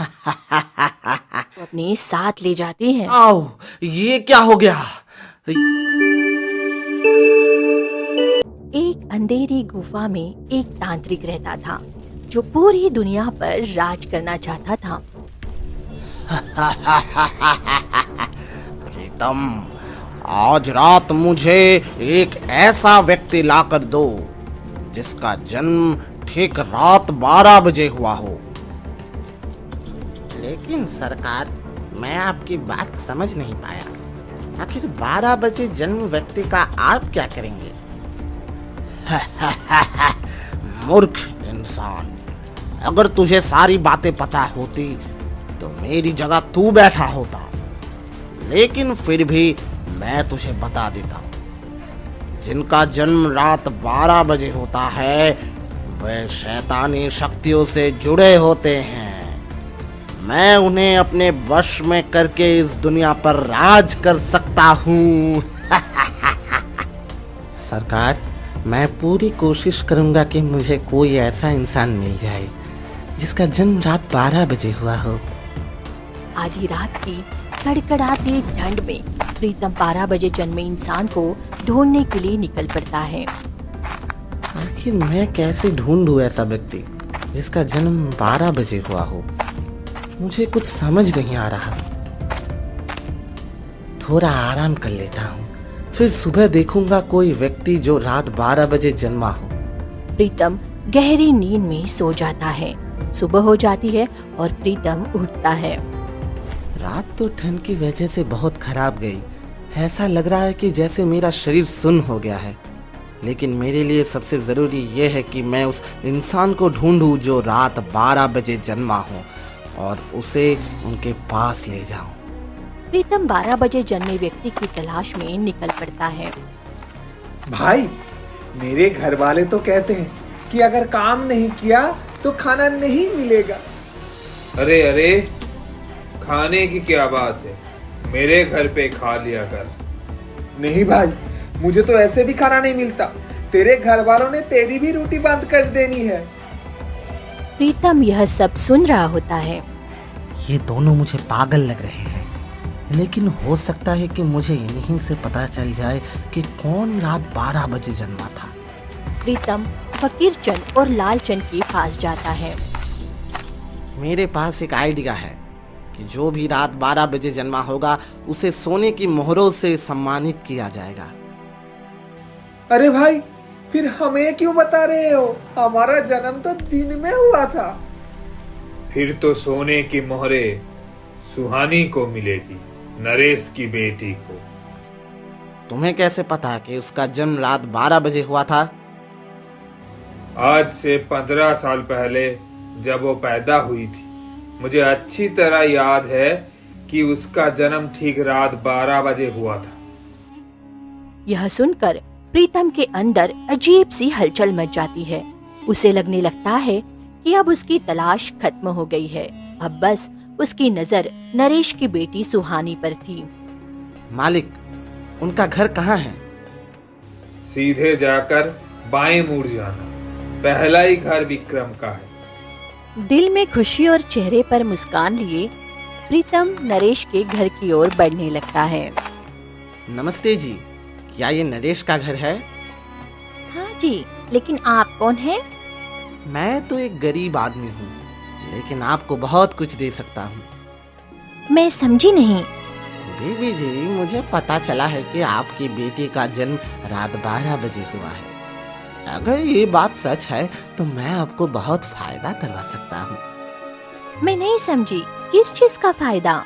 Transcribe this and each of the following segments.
वो अपने साथ ले जाती है। आओ, ये क्या हो गया? एक अंधेरी गुफा में एक तांत्रिक रहता था जो पूरी दुनिया पर राज करना चाहता था। प्रीतम, आज रात मुझे एक ऐसा व्यक्ति लाकर दो जिसका जन्म ठीक रात 12 बजे हुआ हो। लेकिन सरकार, मैं आपकी बात समझ नहीं पाया। आखिर 12 बजे जन्म व्यक्ति का आप क्या करेंगे? मूर्ख इंसान, अगर तुझे सारी बातें पता होती तो मेरी जगह तू बैठा होता। लेकिन फिर भी मैं तुझे बता देता हूँ, जिनका जन्म रात 12 बजे होता है वे शैतानी शक्तियों से जुड़े होते हैं। मैं उन्हें अपने वश में करके इस दुनिया पर राज कर सकता हूँ। सरकार, मैं पूरी कोशिश करूंगा कि मुझे कोई ऐसा इंसान मिल जाए जिसका जन्म रात 12 बजे हुआ हो। आधी रात की कड़कड़ाती ठंड में प्रीतम 12 बजे जन्मे इंसान को ढूंढने के लिए निकल पड़ता है। आखिर मैं कैसे ढूंढूं ऐसा व्यक्ति जिसका जन्म 12 बजे हुआ हो? मुझे कुछ समझ नहीं आ रहा। थोड़ा आराम कर लेता हूँ, फिर सुबह देखूंगा कोई व्यक्ति जो रात 12 बजे जन्मा हो। प्रीतम गहरी नींद में सो जाता है। सुबह हो जाती है और प्रीतम उठता है। रात तो ठंड की वजह से बहुत खराब गई। ऐसा लग रहा है कि जैसे मेरा शरीर सुन्न हो गया है। लेकिन मेरे लिए सबसे ज़रूरी यह है कि मैं उस इंसान को ढूंढूं जो रात 12 बजे जन्मा हो और उसे उनके पास ले जाऊं। प्रीतम 12 बजे जन्मे व्यक्ति की तलाश में निकल पड़ता है। भाई, मेरे घर वाले तो कहते हैं कि अगर काम नहीं किया तो खाना नहीं मिलेगा। अरे अरे, खाने की क्या बात है, मेरे घर पे खा लिया कर। नहीं भाई, मुझे तो ऐसे भी खाना नहीं मिलता। तेरे घर वालों ने तेरी भी रोटी बंद कर देनी है। प्रीतम यह सब सुन रहा होता है। ये दोनों मुझे पागल लग रहे हैं, लेकिन हो सकता है कि मुझे इन्हीं से पता चल जाए कि कौन रात 12 बजे जन्मा था। प्रीतम फकीर चंद और लाल चंद के पास जाता है। मेरे पास एक आइडिया है कि जो भी रात 12 बजे जन्मा होगा उसे सोने की मोहरों से सम्मानित किया जाएगा। अरे भाई, फिर हमें क्यों बता रहे हो? हमारा जन्म तो दिन में हुआ था। फिर तो सोने की मोहरे सुहानी को मिलेगी, नरेश की बेटी को। तुम्हें कैसे पता कि उसका जन्म रात 12 बजे हुआ था? आज से 15 साल पहले जब वो पैदा हुई थी, मुझे अच्छी तरह याद है कि उसका जन्म ठीक रात 12 बजे हुआ था। यह सुनकर प्रीतम के अंदर अजीब सी हलचल मच जाती है। उसे लगने लगता है कि अब उसकी तलाश खत्म हो गई है। अब बस उसकी नजर नरेश की बेटी सुहानी पर थी। मालिक, उनका घर कहाँ है? सीधे जाकर बाएं मुड़ जाना, पहला ही घर विक्रम का है। दिल में खुशी और चेहरे पर मुस्कान लिए प्रीतम नरेश के घर की ओर बढ़ने लगता है। नमस्ते जी, क्या ये नरेश का घर है? हाँ जी, लेकिन आप कौन हैं? मैं तो एक गरीब आदमी हूँ, लेकिन आपको बहुत कुछ दे सकता हूँ। मैं समझी नहीं। बीबी जी, मुझे पता चला है कि आपकी बेटी का जन्म रात 12 बजे हुआ है। अगर ये बात सच है तो मैं आपको बहुत फायदा करवा सकता हूँ। मैं नहीं समझी, किस चीज का फायदा?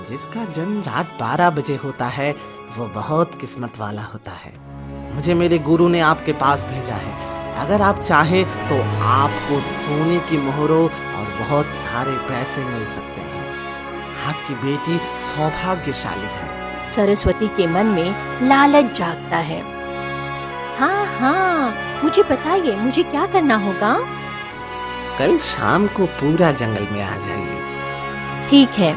जिसका जन्म रात 12 बजे होता है वो बहुत किस्मत वाला होता है। मुझे मेरे गुरु ने आपके पास भेजा है। अगर आप चाहें तो आपको सोने की मोहरों और बहुत सारे पैसे मिल सकते हैं। आपकी बेटी सौभाग्यशाली है। सरस्वती के मन में लालच जागता है। हाँ हाँ, मुझे बताइए, मुझे क्या करना होगा? कल शाम को पूरा जंगल में आ जाइए। ठीक है।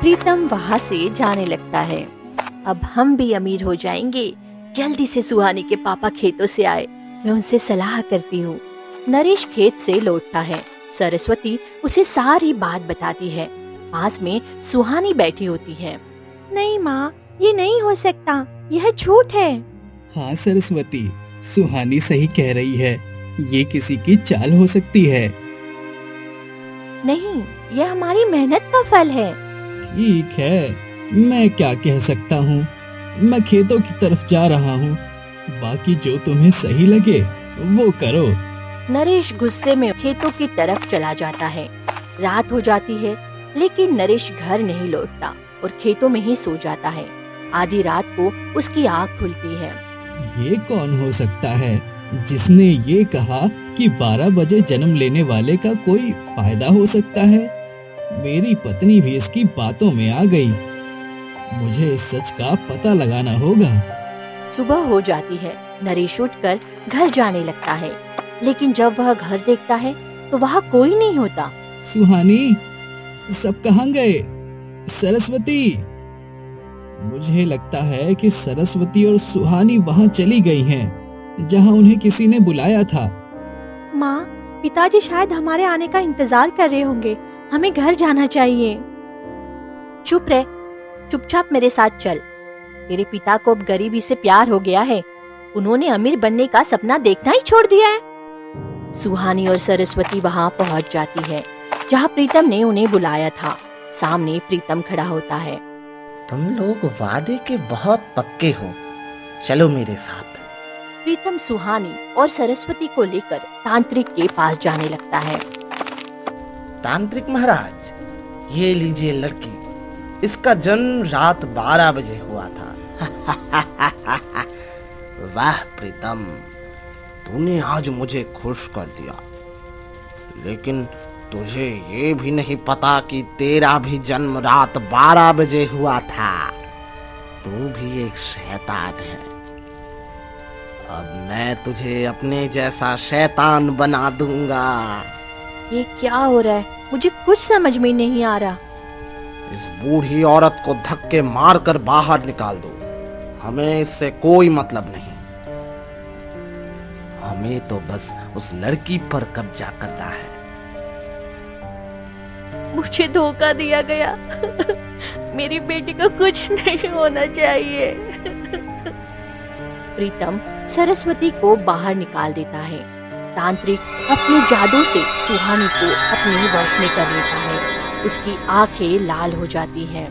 प्रीतम वहाँ से जाने लगता है। अब हम भी अमीर हो जाएंगे। जल्दी से सुहानी के पापा खेतों से आए, मैं उनसे सलाह करती हूँ। नरेश खेत से लौटता है सरस्वती उसे सारी बात बताती है। पास में सुहानी बैठी होती है। नहीं माँ, ये नहीं हो सकता, यह झूठ है। हाँ सरस्वती, सुहानी सही कह रही है, ये किसी की चाल हो सकती है। नहीं, यह हमारी मेहनत का फल है। ठीक है, मैं क्या कह सकता हूँ। मैं खेतों की तरफ जा रहा हूँ, बाकी जो तुम्हें सही लगे वो करो। नरेश गुस्से में खेतों की तरफ चला जाता है। रात हो जाती है, लेकिन नरेश घर नहीं लौटता और खेतों में ही सो जाता है। आधी रात को उसकी आँख खुलती है। ये कौन हो सकता है जिसने ये कहा कि 12 बजे जन्म लेने वाले का कोई फायदा हो सकता है? मेरी पत्नी भी इसकी बातों में आ गई। मुझे इस सच का पता लगाना होगा। सुबह हो जाती है। नरेश उठकर घर जाने लगता है, लेकिन जब वह घर देखता है तो वहाँ कोई नहीं होता। सुहानी, सब कहाँ गए? सरस्वती, मुझे लगता है कि सरस्वती और सुहानी वहाँ चली गई हैं, जहाँ उन्हें किसी ने बुलाया था। माँ, पिताजी शायद हमारे आने का इंतजार कर रहे होंगे। हमें घर जाना चाहिए। चुप रह, चुपचाप मेरे साथ चल। तेरे पिता को अब गरीबी से प्यार हो गया है। उन्होंने अमीर बनने का सपना देखना ही छोड़ दिया है। सुहानी और सरस्वती वहाँ पहुँच जाती है, जहाँ प्रीतम ने उन्हें बुलाया था। सामने प्रीतम खड़ा होता है। तुम लोग वादे के बहुत पक्के हो, चलो मेरे साथ। प्रीतम सुहानी और सरस्वती को लेकर तांत्रिक के पास जाने लगता है। तांत्रिक महाराज, ये लीजिए लड़की। इसका जन्म रात 12 बजे हुआ था। वाह प्रीतम, तूने आज मुझे खुश कर दिया। लेकिन तुझे ये भी नहीं पता कि तेरा भी जन्म रात 12 बजे हुआ था। तू भी एक शैतान है। अब मैं तुझे अपने जैसा शैतान बना दूंगा। ये क्या हो रहा है? मुझे कुछ समझ में नहीं आ रहा। इस बूढ़ी औरत को धक्के मारकर बाहर निकाल दो। हमें इससे कोई मतलब नहीं। हमें तो बस उस लड़की पर कब्जा करना है। मुझे धोखा दिया गया। मेरी बेटी को कुछ नहीं होना चाहिए। प्रीतम सरस्वती को बाहर निकाल देता है। तांत्रिक अपने जादू से सुहानी को अपने वश में कर लेता है। उसकी आंखें लाल हो जाती हैं।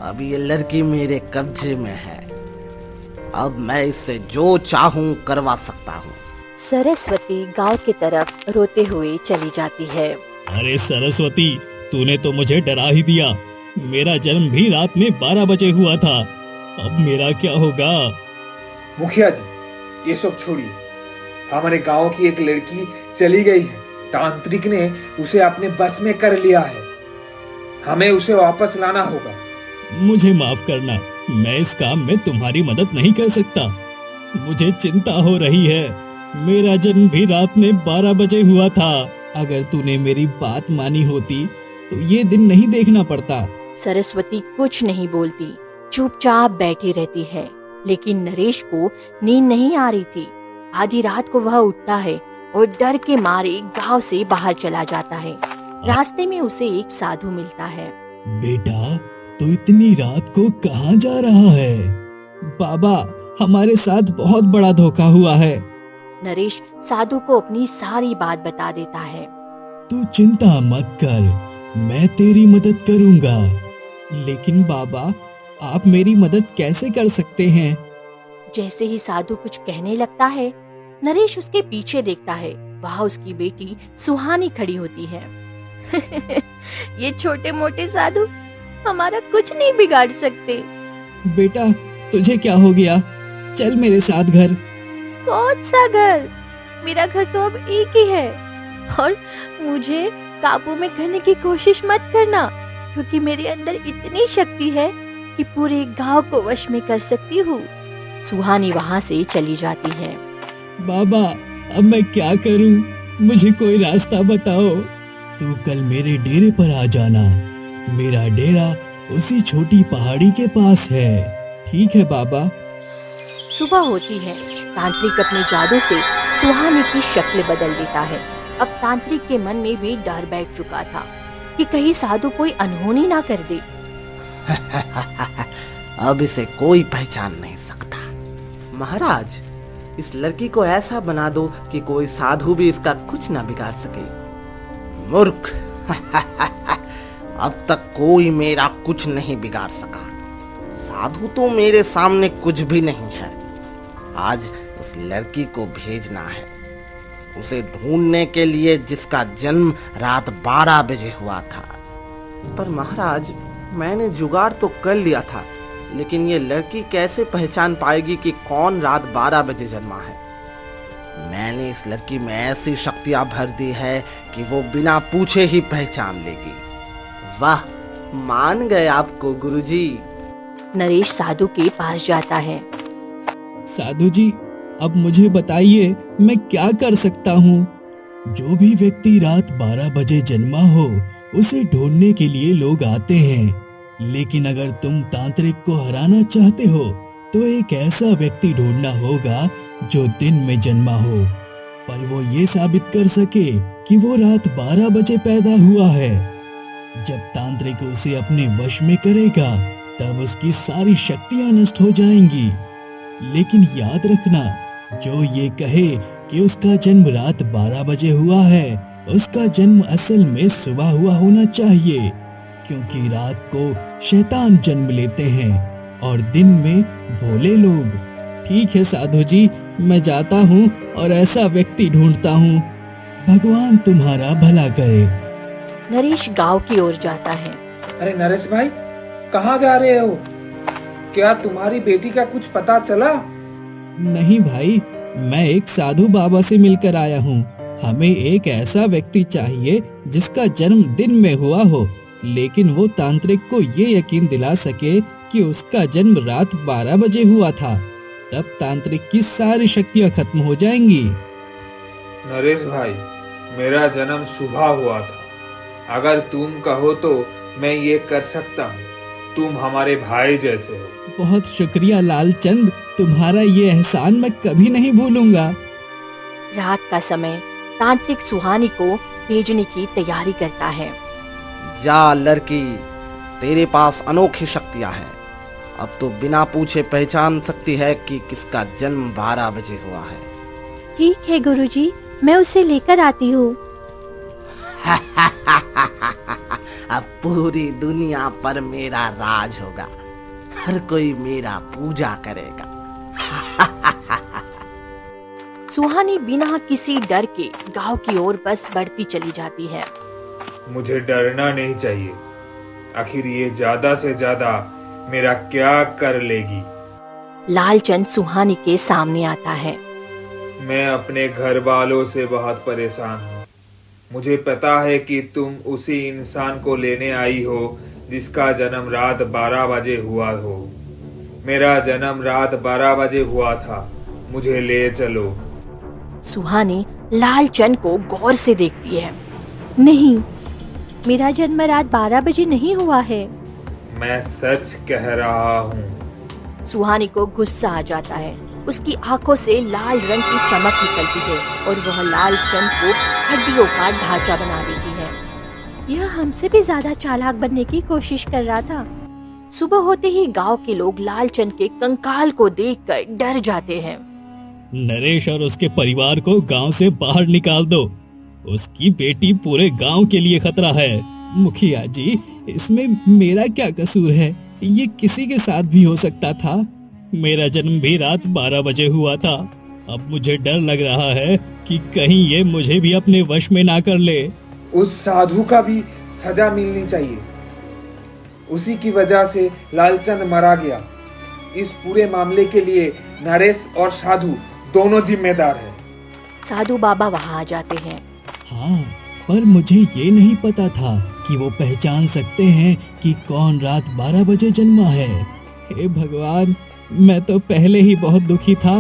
अब ये लड़की मेरे कब्जे में है। अब मैं इससे जो चाहूं करवा सकता हूँ। सरस्वती गांव की तरफ रोते हुए चली जाती है। अरे सरस्वती, तूने तो मुझे डरा ही दिया। मेरा जन्म भी रात में 12 बजे हुआ था। अब मेरा क्या होगा? मुखिया जी, ये सब छोड़िए। हमारे गांव की एक लड़की चली गई है। तांत्रिक ने उसे अपने बस में कर लिया है। हमें उसे वापस लाना होगा। मुझे माफ करना, मैं इस काम में तुम्हारी मदद नहीं कर सकता। मुझे चिंता हो रही है। मेरा जन्म भी रात में 12 बजे हुआ था। अगर तूने मेरी बात मानी होती तो ये दिन नहीं देखना पड़ता। सरस्वती कुछ नहीं बोलती, चुपचाप बैठी रहती है। लेकिन नरेश को नींद नहीं आ रही थी। आधी रात को वह उठता है और डर के मारे गांव से बाहर चला जाता है। रास्ते में उसे एक साधु मिलता है। बेटा, तू इतनी रात को कहाँ जा रहा है? बाबा, हमारे साथ बहुत बड़ा धोखा हुआ है। नरेश साधु को अपनी सारी बात बता देता है। तू चिंता मत कर, मैं तेरी मदद करूंगा। लेकिन बाबा, आप मेरी मदद कैसे कर सकते हैं? जैसे ही साधु कुछ कहने लगता है, नरेश उसके पीछे देखता है। वहाँ उसकी बेटी सुहानी खड़ी होती है। ये छोटे मोटे साधु हमारा कुछ नहीं बिगाड़ सकते। बेटा, तुझे क्या हो गया? चल मेरे साथ घर। कौन सा घर? मेरा घर तो अब एक ही है। और मुझे काबू में करने की कोशिश मत करना, क्योंकि मेरे अंदर इतनी शक्ति है कि पूरे गांव को वश में कर सकती हूँ। सुहानी वहाँ से चली जाती है। बाबा, अब मैं क्या करूं? मुझे कोई रास्ता बताओ। तू कल मेरे डेरे पर आ जाना। मेरा डेरा उसी छोटी पहाड़ी के पास है। ठीक है बाबा। सुबह होती है। तांत्रिक अपने जादू से सुहानी की शक्ल बदल देता है। अब तांत्रिक के मन में भी डर बैठ चुका था कि कहीं साधु कोई अनहोनी ना कर दे। अब इसे कोई पहचान नहीं सकता। महाराज, इस लड़की को ऐसा बना दो कि कोई साधु भी इसका कुछ ना बिगाड़ सके। मूर्ख, अब तक कोई मेरा कुछ नहीं बिगाड़ सका। साधु तो मेरे सामने कुछ भी नहीं है। आज उस लड़की को भेजना है, उसे ढूंढने के लिए जिसका जन्म रात 12 बजे हुआ था। पर महाराज, मैंने जुगाड़ तो कर लिया था, लेकिन ये लड़की कैसे पहचान पाएगी कि कौन रात 12 बजे जन्मा है? मैंने इस लड़की में ऐसी शक्तियां भर दी है कि वो बिना पूछे ही पहचान लेगी। वाह, मान गए आपको गुरुजी। नरेश साधु के पास जाता है। साधु जी, अब मुझे बताइए मैं क्या कर सकता हूँ। जो भी व्यक्ति रात 12 बजे जन्मा हो उसे ढूंढने के लिए लोग आते हैं, लेकिन अगर तुम तांत्रिक को हराना चाहते हो तो एक ऐसा व्यक्ति ढूंढना होगा जो दिन में जन्मा हो, पर वो ये साबित कर सके कि वो रात 12 बजे पैदा हुआ है। जब तांत्रिक उसे अपने वश में करेगा तब उसकी सारी शक्तियां नष्ट हो जाएंगी। लेकिन याद रखना, जो ये कहे कि उसका जन्म रात 12 बजे हुआ है, उसका जन्म असल में सुबह हुआ होना चाहिए, क्योंकि रात को शैतान जन्म लेते हैं और दिन में भोले लोग। ठीक है साधु जी, मैं जाता हूँ और ऐसा व्यक्ति ढूंढता हूँ। भगवान तुम्हारा भला करे। नरेश गांव की ओर जाता है। अरे नरेश भाई, कहाँ जा रहे हो? क्या तुम्हारी बेटी का कुछ पता चला? नहीं भाई, मैं एक साधु बाबा से मिलकर आया हूँ। हमें एक ऐसा व्यक्ति चाहिए जिसका जन्म दिन में हुआ हो, लेकिन वो तांत्रिक को ये यकीन दिला सके कि उसका जन्म रात 12 बजे हुआ था। तब तांत्रिक की सारी शक्तियाँ खत्म हो जाएंगी। नरेश भाई, मेरा जन्म सुबह हुआ था। अगर तुम कहो तो मैं ये कर सकता हूँ। तुम हमारे भाई जैसे हो। बहुत शुक्रिया लालचंद, तुम्हारा ये एहसान मैं कभी नहीं भूलूंगा। रात का समय तांत्रिक सुहानी को भेजने की तैयारी करता है। जा लड़की, तेरे पास अनोखी शक्तियां हैं। अब तो बिना पूछे पहचान सकती है कि किसका जन्म 12 बजे हुआ है। ठीक है गुरुजी, मैं उसे लेकर आती हूँ। अब पूरी दुनिया पर मेरा राज होगा, हर कोई मेरा पूजा करेगा। सुहानी बिना किसी डर के गांव की ओर बस बढ़ती चली जाती है। मुझे डरना नहीं चाहिए। आखिर ये ज्यादा से ज्यादा मेरा क्या कर लेगी? लालचंद सुहानी के सामने आता है। मैं अपने घर वालों से बहुत परेशान हूँ। मुझे पता है कि तुम उसी इंसान को लेने आई हो जिसका जन्म रात 12 बजे हुआ हो। मेरा जन्म रात 12 बजे हुआ था। मुझे ले चलो। सुहानी लालचंद को गौर से देखती है। नहीं, मेरा जन्म रात 12 बजे नहीं हुआ है। मैं सच कह रहा हूँ। सुहानी को गुस्सा आ जाता है। उसकी आंखों से लाल रंग की चमक निकलती है और वह लालचंद को हड्डियों का ढांचा बना देती है। यह हमसे भी ज्यादा चालाक बनने की कोशिश कर रहा था। सुबह होते ही गांव के लोग लालचंद के कंकाल को देखकर डर जाते हैं। नरेश और उसके परिवार को गांव से बाहर निकाल दो। उसकी बेटी पूरे गांव के लिए खतरा है। मुखिया जी, इसमें मेरा क्या कसूर है? ये किसी के साथ भी हो सकता था। मेरा जन्म भी रात 12 बजे हुआ था। अब मुझे डर लग रहा है कि कहीं ये मुझे भी अपने वश में ना कर ले। उस साधु का भी सजा मिलनी चाहिए। उसी की वजह से लालचंद मारा गया। इस पूरे मामले के लिए नरेश और साधु दोनों जिम्मेदार हैं। साधु बाबा वहाँ आ जाते हैं। हाँ, पर मुझे ये नहीं पता था कि वो पहचान सकते हैं कि कौन रात 12 बजे जन्मा है। हे भगवान, मैं तो पहले ही बहुत दुखी था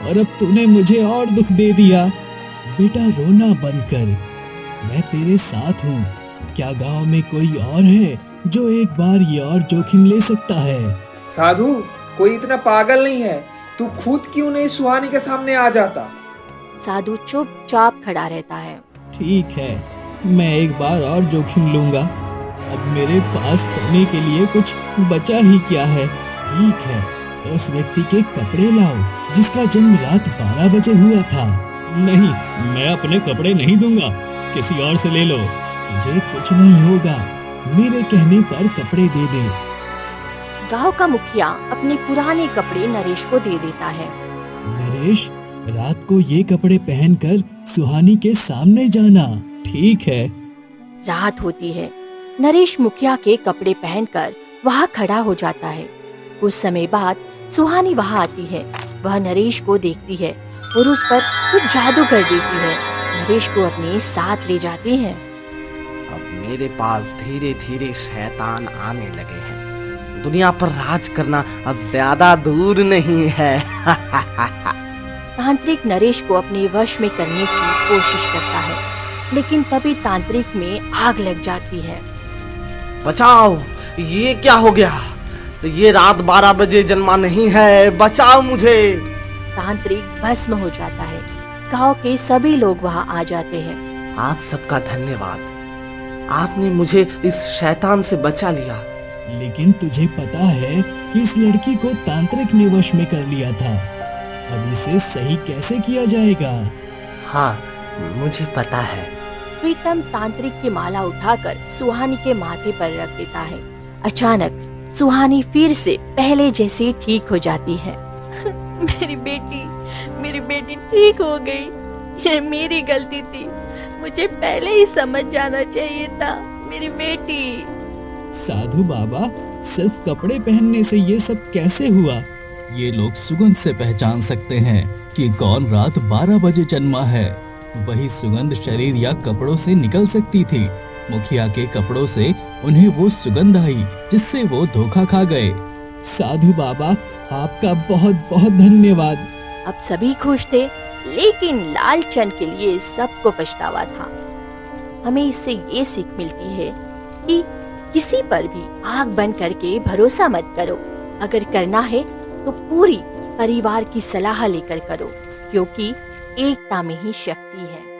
और अब तूने मुझे और दुख दे दिया। बेटा, रोना बंद कर, मैं तेरे साथ हूँ। क्या गांव में कोई और है जो एक बार ये और जोखिम ले सकता है? साधु, कोई इतना पागल नहीं है। तू खुद क्यों नहीं सुहानी के सामने आ जाता? साधु चुपचाप खड़ा रहता है। ठीक है, मैं एक बार और जोखिम लूंगा। अब मेरे पास करने के लिए कुछ बचा ही क्या है। ठीक है, उस व्यक्ति के कपड़े लाओ जिसका जन्म रात 12 बजे हुआ था। नहीं, मैं अपने कपड़े नहीं दूंगा, किसी और से ले लो। तुझे कुछ नहीं होगा, मेरे कहने पर कपड़े दे दे। गांव का मुखिया अपने पुराने कपड़े नरेश को दे देता है। नरेश, रात को ये कपड़े पहनकर सुहानी के सामने जाना। ठीक है। रात होती है। नरेश मुखिया के कपड़े पहनकर वहाँ खड़ा हो जाता है। कुछ समय बाद सुहानी वहाँ आती है। वह नरेश को देखती है और उस पर कुछ जादू कर देती है। नरेश को अपने साथ ले जाती है। अब मेरे पास धीरे धीरे शैतान आने लगे हैं। दुनिया पर राज करना अब ज्यादा दूर नहीं है। तांत्रिक नरेश को अपने वश में करने की कोशिश करता है, लेकिन तभी तांत्रिक में आग लग जाती है। बचाओ, ये क्या हो गया? तो ये रात 12 बजे जन्मा नहीं है, बचाओ मुझे। तांत्रिक भस्म हो जाता है। गांव के सभी लोग वहां आ जाते हैं। आप सबका धन्यवाद, आपने मुझे इस शैतान से बचा लिया। लेकिन तुझे पता है कि इस लड़की को तांत्रिक ने वश में कर लिया था। अब इसे सही कैसे किया जाएगा? हाँ, मुझे पता है। प्रीतम तांत्रिक की माला उठाकर सुहानी के माथे पर रख देता है। अचानक सुहानी फिर से पहले जैसी ठीक हो जाती है। मेरी बेटी ठीक हो गई। ये मेरी गलती थी, मुझे पहले ही समझ जाना चाहिए था। मेरी बेटी। साधु बाबा, सिर्फ कपड़े पहनने से ये सब कैसे हुआ? ये लोग सुगंध से पहचान सकते हैं कि कौन रात 12 बजे जन्मा है। वही सुगंध शरीर या कपड़ों से निकल सकती थी। मुखिया के कपड़ों से उन्हें वो सुगंध आई जिससे वो धोखा खा गए। साधु बाबा, आपका बहुत बहुत धन्यवाद। अब सभी खुश थे, लेकिन लालचंद के लिए सबको पछतावा था। हमें इससे ये सीख मिलती है कि किसी पर भी आंख बंद करके भरोसा मत करो। अगर करना है तो पूरी परिवार की सलाह लेकर करो, क्योंकि एकता में ही शक्ति है।